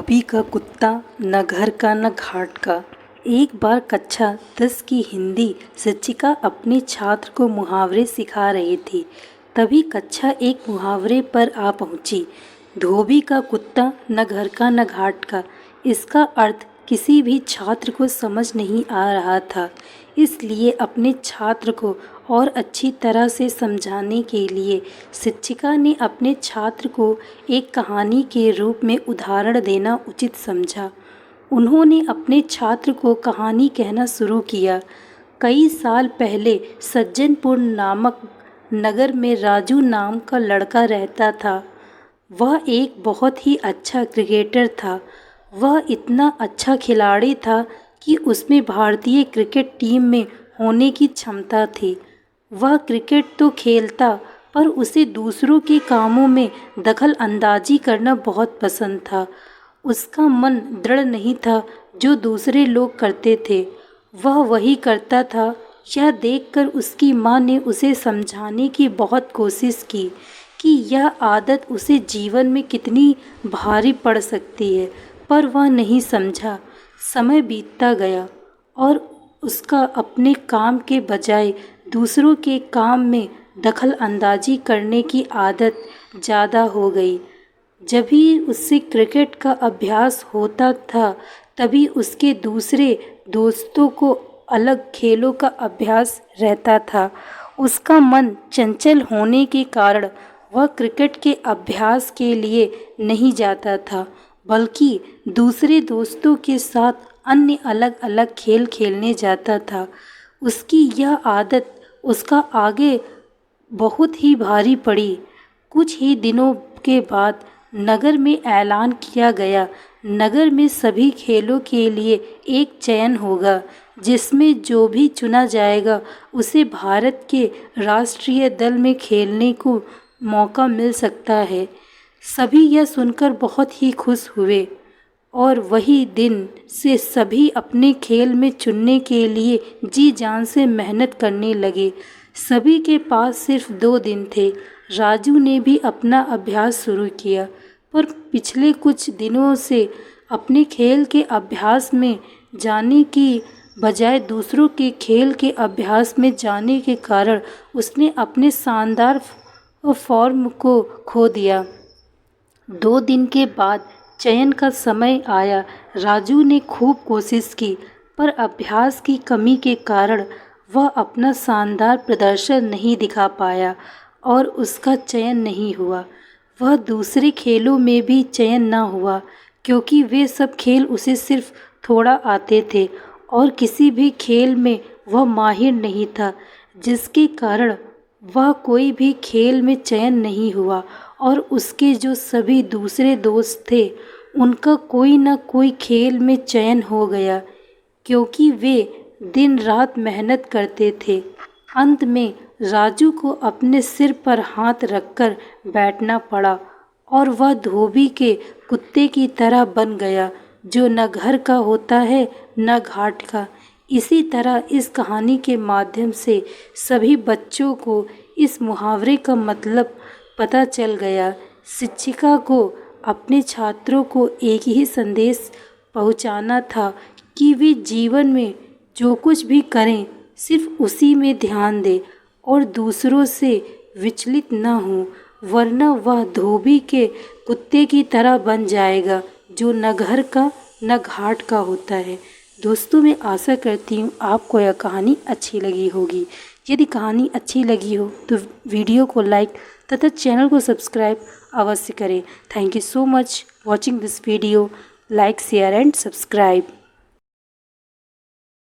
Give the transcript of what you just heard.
धोबी का कुत्ता न घर का न घाट का। एक बार कक्षा 10 की हिंदी शिक्षिका अपने छात्र को मुहावरे सिखा रही थी। तभी कक्षा एक मुहावरे पर आ पहुंची। धोबी का कुत्ता न घर का न घाट का। इसका अर्थ किसी भी छात्र को समझ नहीं आ रहा था, इसलिए अपने छात्र को और अच्छी तरह से समझाने के लिए शिक्षिका ने अपने छात्र को एक कहानी के रूप में उदाहरण देना उचित समझा। उन्होंने अपने छात्र को कहानी कहना शुरू किया। कई साल पहले सज्जनपुर नामक नगर में राजू नाम का लड़का रहता था। वह एक बहुत ही अच्छा क्रिकेटर था। वह इतना अच्छा खिलाड़ी था कि उसमें भारतीय क्रिकेट टीम में होने की क्षमता थी। वह क्रिकेट तो खेलता, पर उसे दूसरों के कामों में दखल अंदाजी करना बहुत पसंद था। उसका मन दृढ़ नहीं था जो दूसरे लोग करते थे, वह वही करता था। यह देखकर उसकी माँ ने उसे समझाने की बहुत कोशिश की कि यह आदत उसे जीवन में कितनी भारी पड़ सकती है, पर वह नहीं समझा। समय बीतता गया और उसका अपने काम के बजाय दूसरों के काम में दखल अंदाजी करने की आदत ज़्यादा हो गई। जब भी उससे क्रिकेट का अभ्यास होता था, तभी उसके दूसरे दोस्तों को अलग खेलों का अभ्यास रहता था। उसका मन चंचल होने के कारण वह क्रिकेट के अभ्यास के लिए नहीं जाता था, बल्कि दूसरे दोस्तों के साथ अन्य अलग अलग खेल खेलने जाता था। उसकी यह आदत उसका आगे बहुत ही भारी पड़ी। कुछ ही दिनों के बाद नगर में ऐलान किया गया। नगर में सभी खेलों के लिए एक चयन होगा, जिसमें जो भी चुना जाएगा उसे भारत के राष्ट्रीय दल में खेलने को मौका मिल सकता है। सभी यह सुनकर बहुत ही खुश हुए और वही दिन से सभी अपने खेल में चुनने के लिए जी जान से मेहनत करने लगे। सभी के पास सिर्फ 2 दिन थे। राजू ने भी अपना अभ्यास शुरू किया, पर पिछले कुछ दिनों से अपने खेल के अभ्यास में जाने की बजाय दूसरों के खेल के अभ्यास में जाने के कारण उसने अपने शानदार फॉर्म को खो दिया। 2 दिन के बाद चयन का समय आया। राजू ने खूब कोशिश की, पर अभ्यास की कमी के कारण वह अपना शानदार प्रदर्शन नहीं दिखा पाया और उसका चयन नहीं हुआ। वह दूसरे खेलों में भी चयन न हुआ, क्योंकि वे सब खेल उसे सिर्फ थोड़ा आते थे और किसी भी खेल में वह माहिर नहीं था, जिसके कारण वह कोई भी खेल में चयन नहीं हुआ। और उसके जो सभी दूसरे दोस्त थे, उनका कोई न कोई खेल में चयन हो गया, क्योंकि वे दिन रात मेहनत करते थे। अंत में राजू को अपने सिर पर हाथ रखकर बैठना पड़ा और वह धोबी के कुत्ते की तरह बन गया, जो न घर का होता है न घाट का। इसी तरह इस कहानी के माध्यम से सभी बच्चों को इस मुहावरे का मतलब पता चल गया। शिक्षिका को अपने छात्रों को एक ही संदेश पहुंचाना था कि वे जीवन में जो कुछ भी करें, सिर्फ उसी में ध्यान दें और दूसरों से विचलित न हों, वरना वह धोबी के कुत्ते की तरह बन जाएगा, जो न घर का न घाट का होता है। दोस्तों, मैं आशा करती हूँ आपको यह कहानी अच्छी लगी होगी। यदि कहानी अच्छी लगी हो तो वीडियो को लाइक तथा चैनल को सब्सक्राइब अवश्य करें। Thank you so much watching this video. Like, share and subscribe.